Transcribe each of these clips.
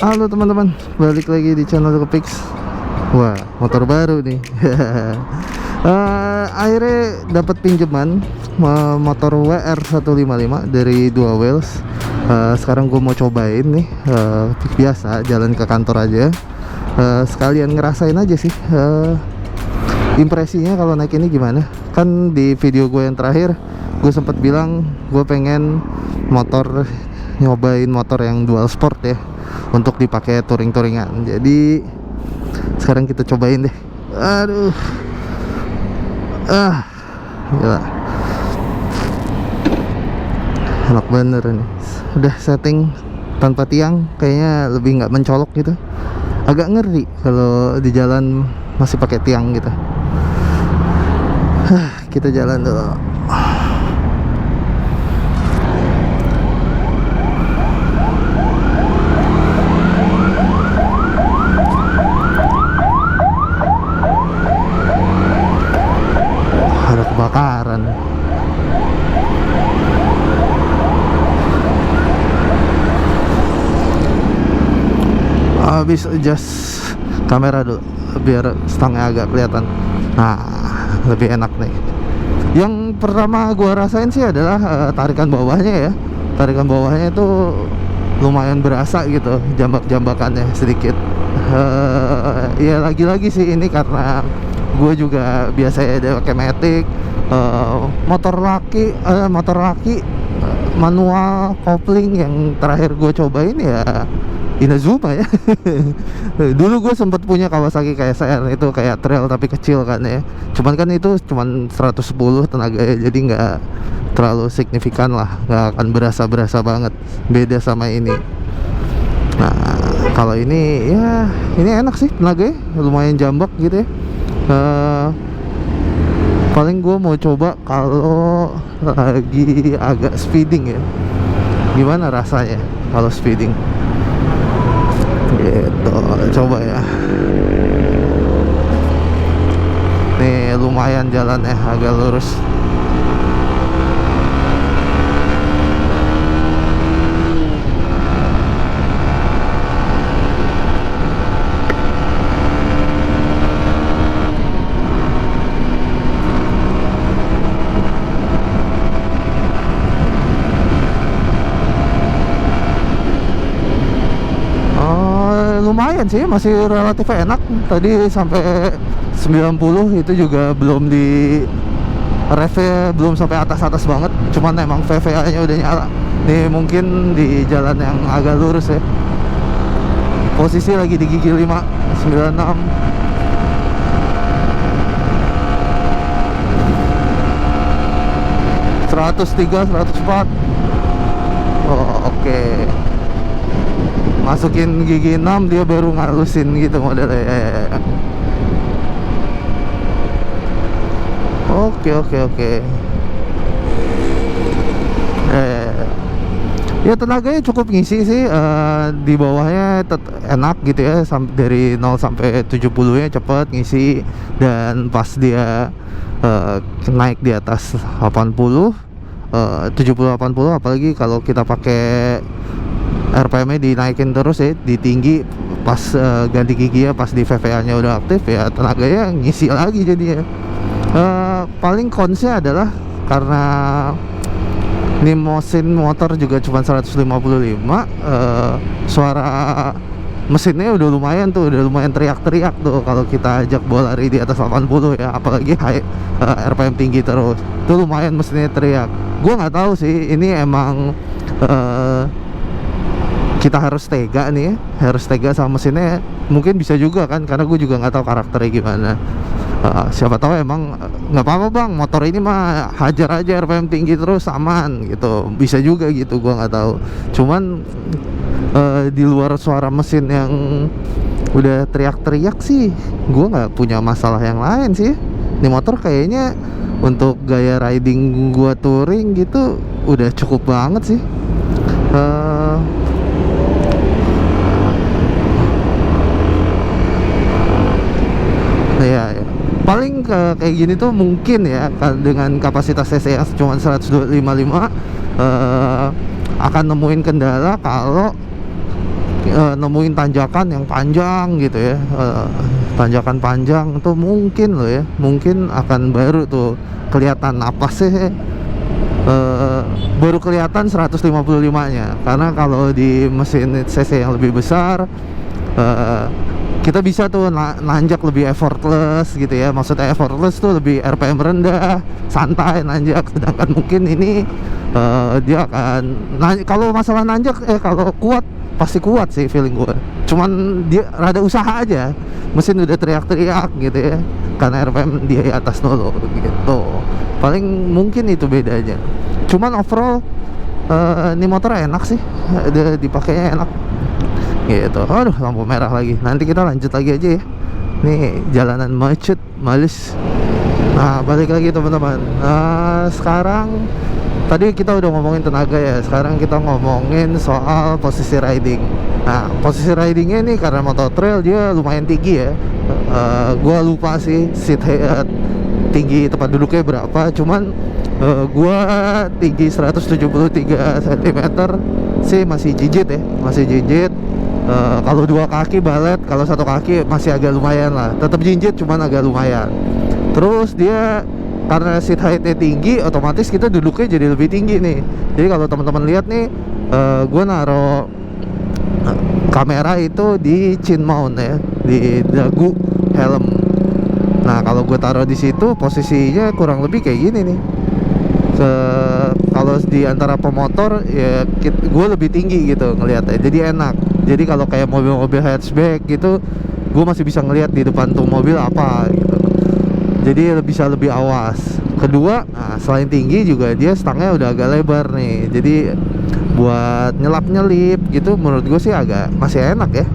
Halo teman-teman, balik lagi di channel Pix. Wah, motor baru nih. Akhirnya dapat pinjaman motor WR155 dari Dua Wheels. Sekarang gue mau cobain nih. Biasa jalan ke kantor aja. Sekalian ngerasain aja sih. Impresinya kalau naik ini gimana? Kan di video gue yang terakhir gue sempat bilang gue pengen nyobain motor yang dual sport ya, untuk dipakai touring-touringan. Jadi sekarang kita cobain deh. Aduh, gila, enak bener nih. Udah setting tanpa tiang, kayaknya lebih nggak mencolok gitu. Agak ngeri kalau di jalan masih pakai tiang gitu. Kita jalan dulu. Ada kebakaran. Habis adjust kamera dulu biar stangnya agak kelihatan. Nah, lebih enak nih. Yang pertama gua rasain sih adalah tarikan bawahnya ya. Tarikan bawahnya itu lumayan berasa gitu, jambak-jambakannya sedikit. Ya lagi-lagi sih ini karena gue juga biasanya ada pakai Matic, motor laki manual kopling. Yang terakhir gue cobain ya Inazuma ya. Dulu gue sempat punya Kawasaki KSR, itu kayak trail tapi kecil kan ya. Cuman kan itu cuman 110 tenaga ya, jadi nggak terlalu signifikan lah, nggak akan berasa banget. Beda sama ini. Nah, kalau ini ya ini enak sih, tenaganya lumayan jambak gitu ya. Paling gue mau coba kalau lagi agak speeding ya, gimana rasanya kalau speeding gitu. Coba ya. Nih lumayan jalannya, agak lurus. Lumayan sih, masih relatif enak. Tadi sampai 90 itu juga belum di revnya, belum sampai atas-atas banget. Cuman emang VVA nya udah nyala. Nih mungkin di jalan yang agak lurus ya. Posisi lagi di gigi 5, 96. ...103, 104. Oh, oke. Masukin gigi 6 dia baru ngalusin gitu modelnya. Oke. Ya tenaganya cukup ngisi sih. Di bawahnya enak gitu ya, dari 0 sampai 70 nya cepet ngisi. Dan pas dia naik di atas 80, 70-80, apalagi kalau kita pakai RPM-nya dinaikin terus ya, di tinggi. Pas ganti gigi ya, pas di VVA-nya udah aktif ya, tenaganya ngisi lagi jadinya. Paling konsnya adalah karena ini mesin motor juga cuma 155, suara mesinnya udah lumayan tuh, udah lumayan teriak-teriak tuh kalau kita ajak bola lari di atas 80 ya, apalagi RPM tinggi terus. Itu lumayan mesinnya teriak. Gua nggak tahu sih ini emang kita harus tega nih ya, harus tega sama mesinnya. Mungkin bisa juga kan, karena gue juga nggak tahu karakternya gimana. Siapa tahu emang nggak apa-apa bang, motor ini mah hajar aja RPM tinggi terus aman gitu, bisa juga gitu, gue nggak tahu. Cuman di luar suara mesin yang udah teriak-teriak sih, gue nggak punya masalah yang lain sih. Ini motor kayaknya untuk gaya riding gue touring gitu udah cukup banget sih. Ya. Paling kayak gini tuh mungkin ya, dengan kapasitas cc yang cuma 155, akan nemuin kendala kalau nemuin tanjakan yang panjang gitu ya, tanjakan panjang tuh mungkin loh ya, mungkin akan baru tuh kelihatan apa sih, baru kelihatan 155-nya. Karena kalau di mesin cc yang lebih besar, kita bisa tuh nanjak lebih effortless gitu ya. Maksudnya effortless tuh lebih RPM rendah, santai nanjak. Sedangkan mungkin ini dia akan kalau masalah nanjak, kalau kuat pasti kuat sih feeling gue. Cuman dia rada usaha aja, mesin udah teriak-teriak gitu ya, karena RPM dia di atas 0 gitu. Paling mungkin itu bedanya. Cuman overall ini motor enak sih, dipakainya enak gitu. Aduh, lampu merah lagi. Nanti kita lanjut lagi aja ya. Nih jalanan macet, males. Nah, balik lagi teman-teman. Sekarang tadi kita udah ngomongin tenaga ya. Sekarang kita ngomongin soal posisi riding. Nah, posisi ridingnya nih karena motor trail dia lumayan tinggi ya. Gua lupa sih seat height tinggi tempat duduknya berapa. Cuman gua tinggi 173 cm sih, masih jijit ya, masih jijit. Kalau dua kaki balet, kalau satu kaki masih agak lumayan lah. Tetap jinjit, cuman agak lumayan. Terus dia karena seat height-nya tinggi, otomatis kita duduknya jadi lebih tinggi nih. Jadi kalau teman-teman lihat nih, gue naro kamera itu di chin mount ya, di dagu helm. Nah, kalau gue taruh di situ, posisinya kurang lebih kayak gini nih. Kalau di antara pemotor ya, gue lebih tinggi gitu ngelihatnya, jadi enak. Jadi kalau kayak mobil-mobil hatchback gitu, gue masih bisa ngelihat di depan tuh mobil apa gitu. Jadi bisa lebih awas. Kedua, nah, selain tinggi juga dia stangnya udah agak lebar nih. Jadi buat nyelap-nyelip gitu, menurut gue sih masih enak ya,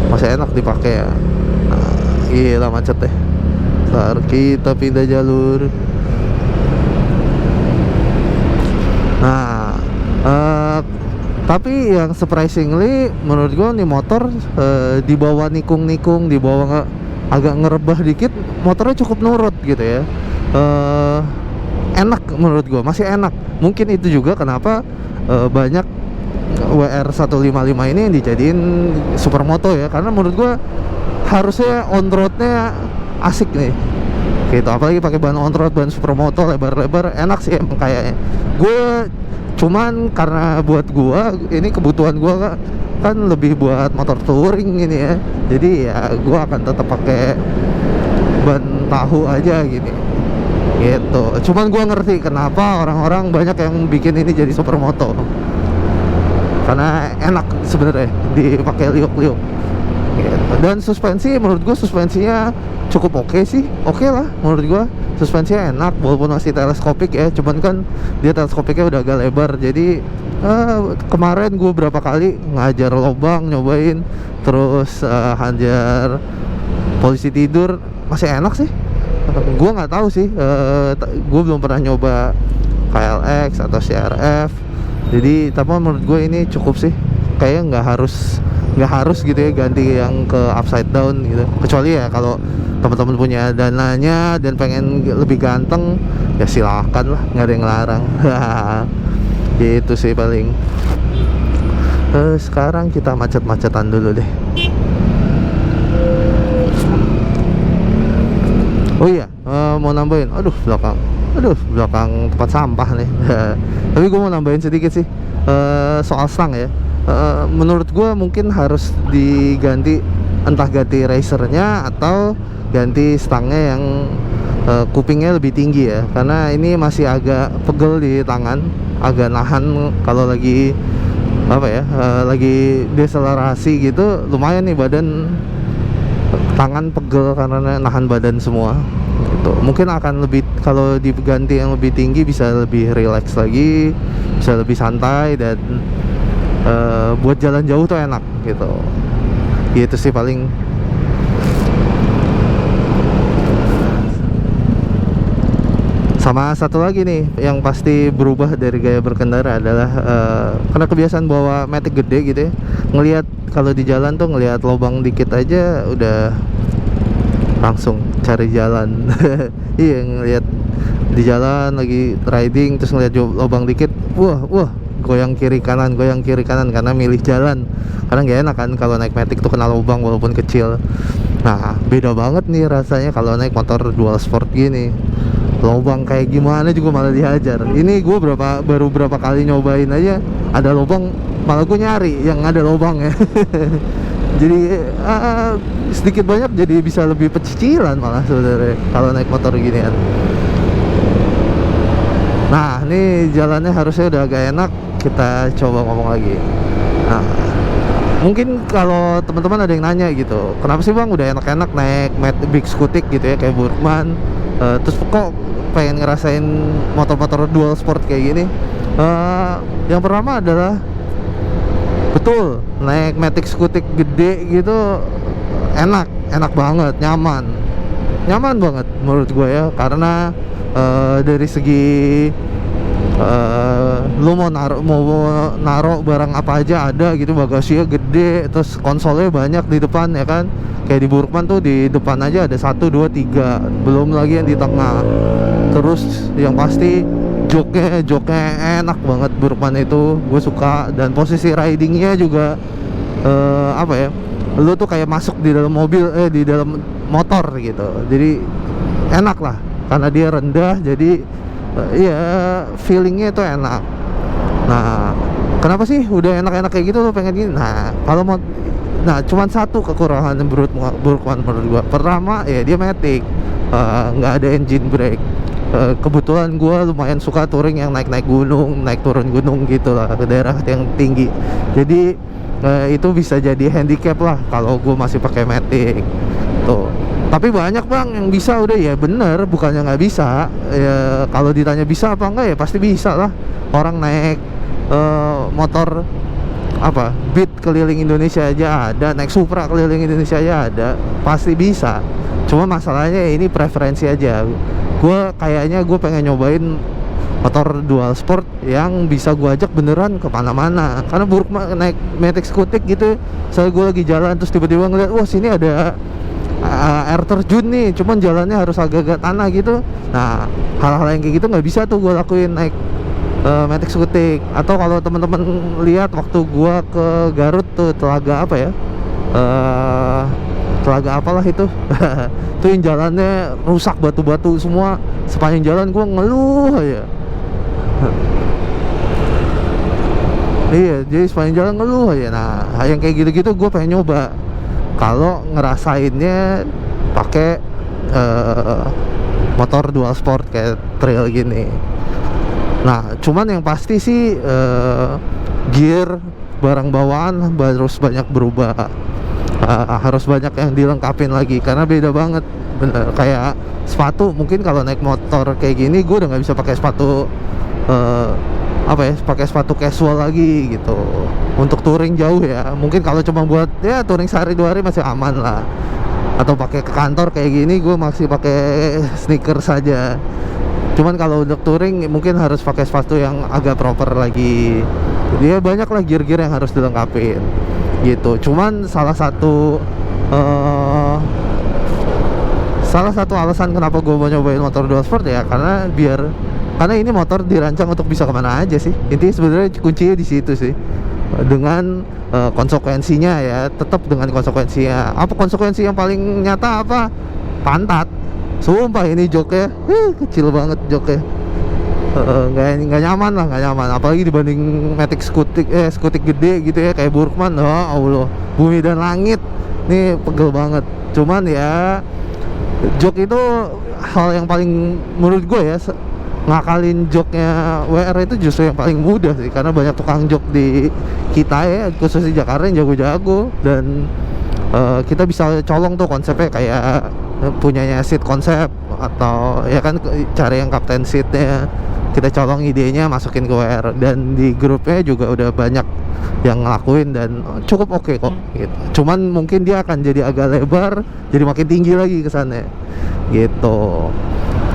masih enak dipakai ya. Nah, gila macet deh. Ntar kita pindah jalur. Nah, tapi yang surprisingly menurut gue nih motor, di bawah nikung-nikung, di bawah agak ngerebah dikit, motornya cukup nurut gitu ya. Enak menurut gue, masih enak. Mungkin itu juga kenapa banyak WR155 ini yang dijadiin supermoto ya, karena menurut gue harusnya on roadnya asik nih gitu, apalagi pakai ban on road, ban supermoto lebar-lebar, enak sih emang kayaknya. Gue cuman karena buat gua ini kebutuhan gua kan lebih buat motor touring ini ya, jadi ya gua akan tetap pakai ban tahu aja gini gitu. Cuman gua ngerti kenapa orang-orang banyak yang bikin ini jadi supermoto, karena enak sebenarnya dipakai liuk-liuk gitu. Dan suspensi menurut gua suspensinya cukup oke sih, oke lah menurut gua. Suspensinya enak walaupun masih teleskopik ya, cuman kan dia teleskopiknya udah agak lebar. Jadi kemarin gue berapa kali ngajar lobang, nyobain, terus hajar polisi tidur, masih enak sih. Gue nggak tahu sih, gue belum pernah nyoba KLX atau CRF. Jadi tapi menurut gue ini cukup sih, kayaknya nggak harus gitu ya ganti yang ke upside down gitu. Kecuali ya kalau teman-teman punya dananya dan pengen lebih ganteng, ya silahkan lah, nggak ada yang larang. Gitu sih paling. Sekarang kita macet-macetan dulu deh. Oh iya, mau nambahin, aduh belakang tempat sampah nih. Tapi gue mau nambahin sedikit sih, soal stang ya. Menurut gue mungkin harus diganti, entah ganti racernya atau ganti stangnya yang kupingnya lebih tinggi ya, karena ini masih agak pegel di tangan, agak nahan kalau lagi apa ya, lagi deselerasi gitu, lumayan nih badan, tangan pegel karena nahan badan semua gitu. Mungkin akan lebih, kalau diganti yang lebih tinggi bisa lebih relax lagi, bisa lebih santai, dan buat jalan jauh tuh enak gitu. Gitu sih paling. Sama satu lagi nih yang pasti berubah dari gaya berkendara adalah karena kebiasaan bawa matic gede gitu ya, ngelihat kalau di jalan tuh ngelihat lubang dikit aja udah langsung cari jalan. Iya, ngelihat di jalan lagi riding terus ngelihat lubang dikit, wah goyang kiri kanan karena milih jalan, karena nggak enak kan kalau naik Matic tuh kena lubang walaupun kecil. Nah beda banget nih rasanya kalau naik motor dual sport gini, lubang kayak gimana juga malah dihajar. Ini gue baru berapa kali nyobain aja ada lubang, malah gue nyari yang ada lubangnya. Jadi sedikit banyak jadi bisa lebih pecicilan malah sebenarnya kalau naik motor ginian. Nah ini jalannya harusnya udah agak enak, kita coba ngomong lagi. Nah mungkin kalau teman-teman ada yang nanya gitu, kenapa sih bang udah enak-enak naik big scootik gitu ya kayak Burkman, terus kok pengen ngerasain motor-motor dual sport kayak gini? Yang pertama adalah betul naik Matic scootik gede gitu enak banget, nyaman banget menurut gue ya, karena dari segi lu mau naro barang apa aja ada gitu, bagasinya gede, terus konsolnya banyak di depan ya kan. Kayak di Burkman tuh di depan aja ada 1, 2, 3, belum lagi yang di tengah. Terus yang pasti joknya enak banget Burkman itu, gue suka. Dan posisi ridingnya juga apa ya, lu tuh kayak masuk di dalam mobil, di dalam motor gitu. Jadi enak lah, karena dia rendah jadi ya feelingnya itu enak. Nah kenapa sih udah enak-enak kayak gitu lo pengen gini? Nah kalau mau, cuman satu kekurangan Burkman menurut gua. Pertama ya dia Matic, nggak ada engine brake. Kebetulan gua lumayan suka touring yang naik gunung, naik turun gunung gitu lah, ke daerah yang tinggi. Jadi itu bisa jadi handicap lah kalau gua masih pakai Matic tuh. Tapi banyak bang yang bisa, udah ya bener, bukannya nggak bisa ya. Kalau ditanya bisa apa enggak ya pasti bisa lah. Orang naik motor apa Beat keliling Indonesia aja ada, naik Supra keliling Indonesia aja ada, pasti bisa. Cuma masalahnya ini preferensi aja. Gue pengen nyobain motor dual sport yang bisa gue ajak beneran kemana-mana. Karena Burkman naik Matic scootik gitu, saya gue lagi jalan terus tiba-tiba ngeliat, wah sini ada air terjun nih, cuman jalannya harus agak-agak tanah gitu. Nah hal-hal yang kayak gitu nggak bisa tuh gue lakuin naik Matic scootik. Atau kalau teman-teman lihat waktu gue ke Garut tuh, telaga apa ya, telaga apalah itu tuh yang jalannya rusak, batu-batu semua sepanjang jalan, gue ngeluh aja. Iya, jadi sepanjang jalan ngeluh aja. Nah yang kayak gitu-gitu gue pengen nyoba kalau ngerasainnya pakai motor dual sport kayak trail gini. Nah cuman yang pasti sih gear, barang bawaan harus banyak berubah, harus banyak yang dilengkapin lagi karena beda banget. Bener kayak sepatu, mungkin kalau naik motor kayak gini gue udah nggak bisa pakai sepatu pakai sepatu casual lagi gitu untuk touring jauh ya. Mungkin kalau cuma buat ya touring sehari 2 hari masih aman lah, atau pakai ke kantor kayak gini gue masih pakai sneakers saja. Cuman kalau untuk touring mungkin harus pakai sepatu yang agak proper lagi. Dia banyak lah gear-gear yang harus dilengkapin gitu. Cuman salah satu alasan kenapa gue mau nyobain motor dual sport ya karena ini motor dirancang untuk bisa kemana aja sih. Intinya sebenarnya kuncinya di situ sih, dengan konsekuensinya ya, tetap dengan konsekuensinya. Apa konsekuensi yang paling nyata? Apa? Pantat. Sumpah ini joknya kecil banget joknya, nggak nyaman lah, nggak nyaman. Apalagi dibanding Matic scootik gede gitu ya kayak Burkman, oh Allah, bumi dan langit. Nih pegel banget. Cuman ya jok itu hal yang paling menurut gue ya, ngakalin joknya WR itu justru yang paling mudah sih, karena banyak tukang jok di kita ya, khususnya di Jakarta yang jago-jago. Dan kita bisa colong tuh konsepnya, kayak punyanya seat konsep atau ya kan cari yang captain seatnya, kita colong idenya masukin ke WR. Dan di grupnya juga udah banyak yang ngelakuin dan cukup oke kok gitu. Cuman mungkin dia akan jadi agak lebar, jadi makin tinggi lagi kesannya gitu.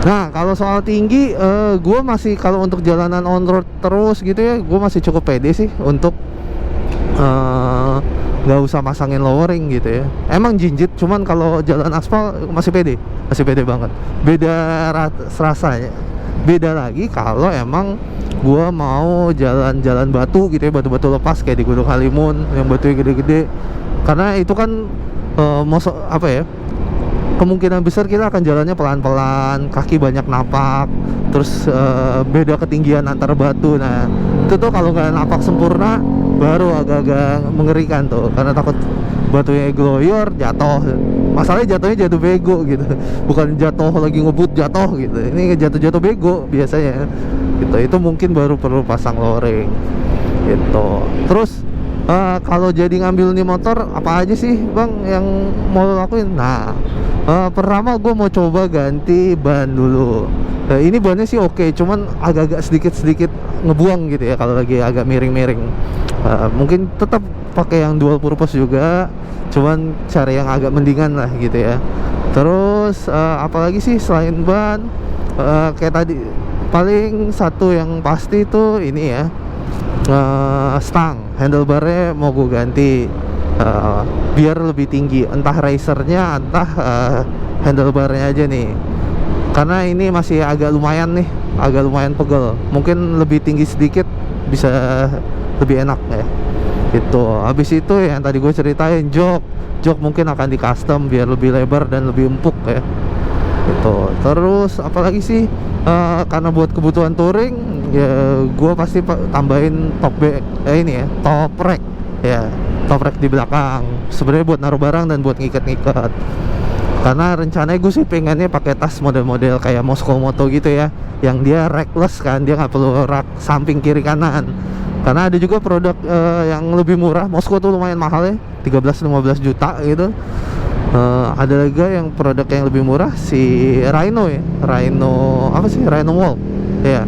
Nah kalau soal tinggi, gue masih, kalau untuk jalanan on road terus gitu ya, gue masih cukup pede sih untuk nggak usah masangin lowering gitu ya. Emang jinjit, cuman kalau jalan aspal masih pede banget. Beda rasanya, Beda lagi kalau emang gua mau jalan-jalan batu gitu ya, batu-batu lepas kayak di Gunung Halimun yang batunya gede-gede. Karena itu kan apa ya, kemungkinan besar kita akan jalannya pelan-pelan, kaki banyak napak, terus beda ketinggian antar batu. Nah itu tuh kalau nggak napak sempurna baru agak-agak mengerikan tuh, karena takut batunya gloyor jatuh. Masalahnya jatuhnya jatuh bego gitu, bukan jatuh lagi ngebut jatuh gitu, ini jatuh bego biasanya gitu. Itu mungkin baru perlu pasang loring gitu. Terus kalau jadi ngambil nih motor, apa aja sih bang yang mau lo lakuin? Nah pertama gue mau coba ganti ban dulu. Ini bannya sih oke, cuman agak-agak sedikit-sedikit ngebuang gitu ya kalau lagi agak miring-miring. Mungkin tetap pakai yang dual purpose juga, cuman cari yang agak mendingan lah gitu ya. Terus apalagi sih selain ban, kayak tadi paling satu yang pasti itu ini ya, stang handlebarnya mau gue ganti biar lebih tinggi, entah racernya entah handlebarnya aja nih, karena ini masih agak lumayan pegel. Mungkin lebih tinggi sedikit bisa lebih enak ya gitu. Habis itu yang tadi gue ceritain, jok mungkin akan di custom biar lebih lebar dan lebih empuk ya gitu. Terus apalagi sih, karena buat kebutuhan touring ya gue pasti tambahin top rack ya, top rack di belakang, sebenarnya buat naruh barang dan buat ngikat-ngikat. Karena rencananya gue sih pengennya pakai tas model-model kayak Moskow Moto gitu ya, yang dia rackless kan, dia nggak perlu rak samping kiri kanan. Karena ada juga produk yang lebih murah. Moskow tuh lumayan mahal ya, 13-15 juta gitu. Ada juga yang produk yang lebih murah, si Rhino ya, Rhino Walk ya.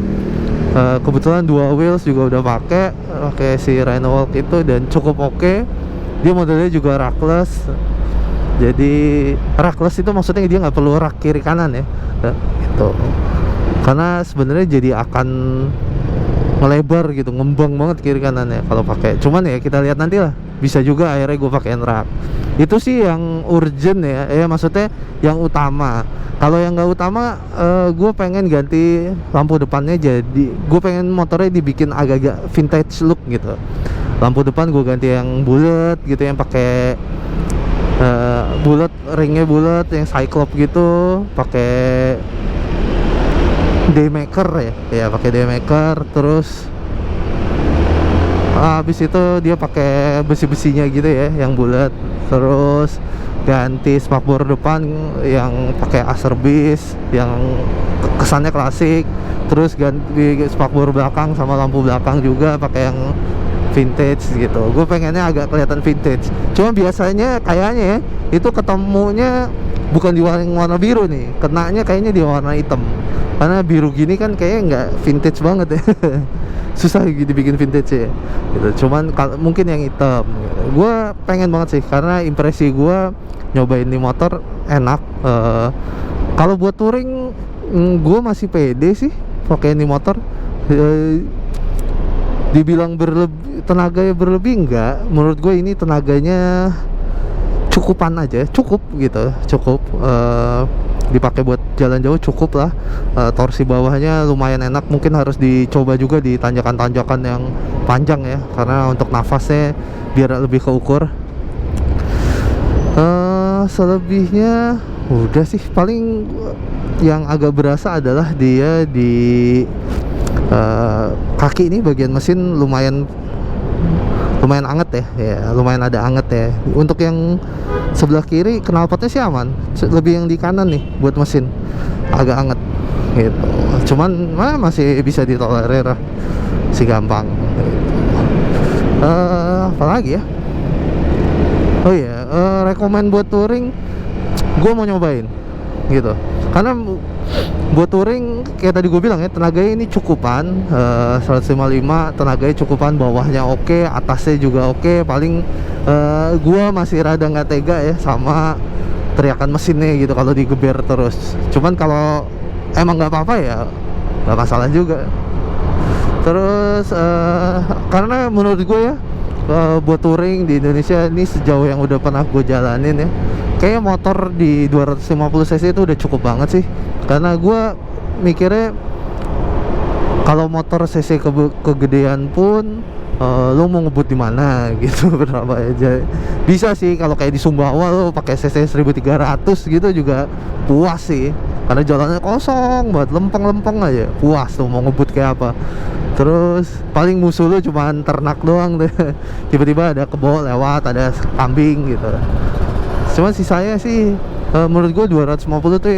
Kebetulan dua wheels juga udah pakai si Rhino Walk itu dan cukup oke. Dia modelnya juga rackless. Jadi rackless itu maksudnya dia nggak perlu rak kiri kanan ya, gitu. Karena sebenarnya jadi akan ngelebar gitu, ngembang banget kiri kanannya kalau pakai. Cuman ya kita lihat nanti lah, bisa juga akhirnya gue pakein rak. Itu sih yang urgent ya, maksudnya yang utama. Kalau yang nggak utama, gue pengen ganti lampu depannya. Jadi gue pengen motornya dibikin agak-agak vintage look gitu. Lampu depan gue ganti yang bulat gitu, yang pakai bulat, ringnya bulat, yang cyclop gitu, pakai daymaker ya pakai daymaker. Terus habis itu dia pakai besi-besinya gitu ya, yang bulat. Terus ganti spakbor depan yang pakai Acerbis yang kesannya klasik. Terus ganti spakbor belakang sama lampu belakang juga pakai yang vintage gitu. Gue pengennya agak kelihatan vintage. Cuma biasanya kayaknya ya, itu ketemunya bukan di warna biru nih, kenanya kayaknya di warna hitam. Karena biru gini kan kayaknya nggak vintage banget ya. Susah dibikin vintage ya gitu. Cuman mungkin yang hitam gitu. Gue pengen banget sih, karena impresi gue nyobain di motor enak. Kalau buat touring gue masih pede sih pakai ini motor. Dibilang tenaganya berlebih enggak, menurut gue ini tenaganya cukup gitu, dipakai buat jalan jauh cukup lah. Torsi bawahnya lumayan enak, mungkin harus dicoba juga di tanjakan-tanjakan yang panjang ya, karena untuk nafasnya biar lebih keukur. Selebihnya udah sih, paling yang agak berasa adalah dia di kaki ini, bagian mesin lumayan anget ya, lumayan ada anget ya. Untuk yang sebelah kiri knalpotnya sih aman, lebih yang di kanan nih buat mesin agak anget gitu. Cuman masih bisa ditolerir lah, si gampang gitu. Apalagi ya, oh iya, rekomen buat touring gue mau nyobain gitu. Karena buat touring kayak tadi gue bilang ya, tenaganya ini cukupan, 155 tenaganya cukupan, bawahnya oke, atasnya juga oke. Paling gue masih rada nggak tega ya sama teriakan mesinnya gitu kalau digeber terus. Cuman kalau emang nggak apa-apa ya nggak masalah juga. Terus karena menurut gue ya, buat touring di Indonesia ini sejauh yang udah pernah gue jalanin ya, kayaknya motor di 250 cc itu udah cukup banget sih. Karena gue mikirnya Kalau motor cc kegedean pun lo mau ngebut di mana gitu berapa aja bisa sih. Kalau kayak di Sumbawa lo pakai cc 1300 gitu juga puas sih, karena jalannya kosong banget, lempeng-lempeng aja, puas tuh mau ngebut kayak apa. Terus paling musuh lu cuman ternak doang deh tiba-tiba ada kebo lewat, ada kambing gitu. Cuman sisanya sih menurut gue 250 tuh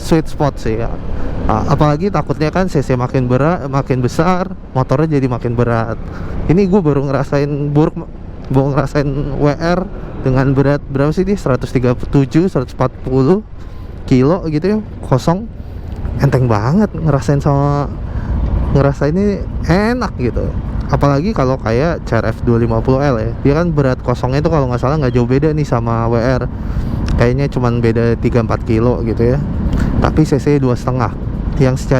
sweet spot sih ya. Apalagi takutnya kan cc makin berat, makin besar, motornya jadi makin berat. Ini gue baru ngerasain WR dengan berat berapa sih dia, 137, 140 kilo gitu ya, kosong. Enteng banget ngerasa ini enak gitu. Apalagi kalau kayak CRF 250L ya, dia kan berat kosongnya itu kalau nggak salah nggak jauh beda nih sama WR, kayaknya cuman beda 3-4 kilo gitu ya, tapi cc 2,5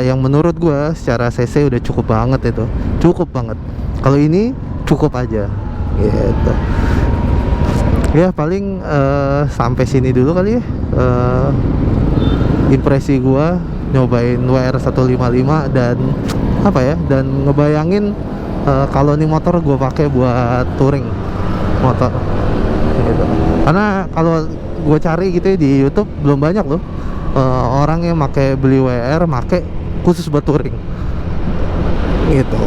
yang menurut gua secara cc udah cukup banget, itu cukup banget. Kalau ini cukup aja gitu ya. Paling sampai sini dulu kali ya impresi gua nyobain WR 155 dan apa ya, dan ngebayangin kalau nih motor gue pakai buat touring motor gitu. Karena kalau gue cari gitu ya di YouTube belum banyak loh orang yang beli WR make khusus buat touring gitu.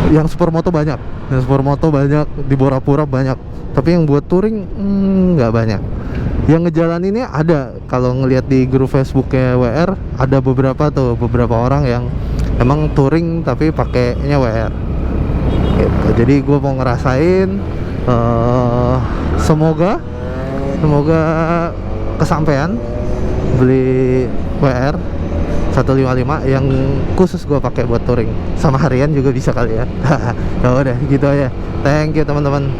Yang supermoto banyak, di Borapura banyak, tapi yang buat touring nggak banyak. Yang ngejalaninnya ada, kalau ngelihat di grup Facebooknya WR ada beberapa orang yang emang touring tapi pakainya WR gitu. Jadi gue mau ngerasain, semoga kesampaian beli WR 155 yang khusus gue pakai buat touring, sama harian juga bisa kali ya. Ya udah gitu aja, thank you teman-teman.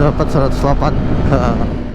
Dapat 108.